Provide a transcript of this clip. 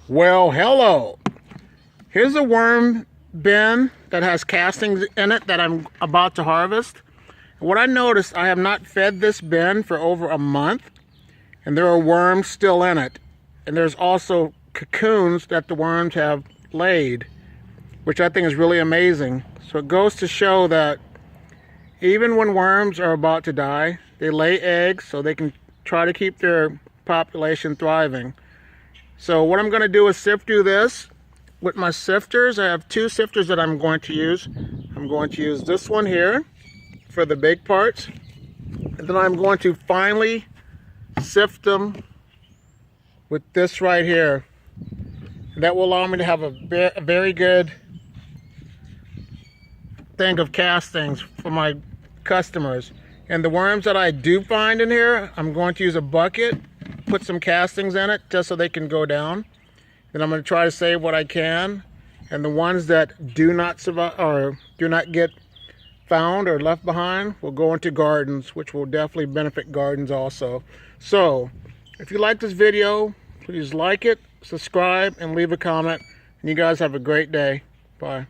Well, hello. Here's a worm bin that has castings in it that I'm about to harvest. What I noticed, I have not fed this bin for over a month, and there are worms still in it. And there's also cocoons that the worms have laid, which I think is really amazing. So it goes to show that even when worms are about to die, they lay eggs so they can try to keep their population thriving. So what I'm going to do is sift through this with my sifters. I have two sifters that I'm going to use. I'm going to use this one here for the big parts, and then I'm going to finally sift them with this right here. That will allow me to have a very good thing of castings for my customers. And the worms that I do find in here, I'm going to use a bucket, put some castings in it just so they can go down. Then I'm going to try to save what I can. And the ones that do not survive or do not get found or left behind will go into gardens, which will definitely benefit gardens also. So if you like this video, please like it, subscribe, and leave a comment. And you guys have a great day. Bye.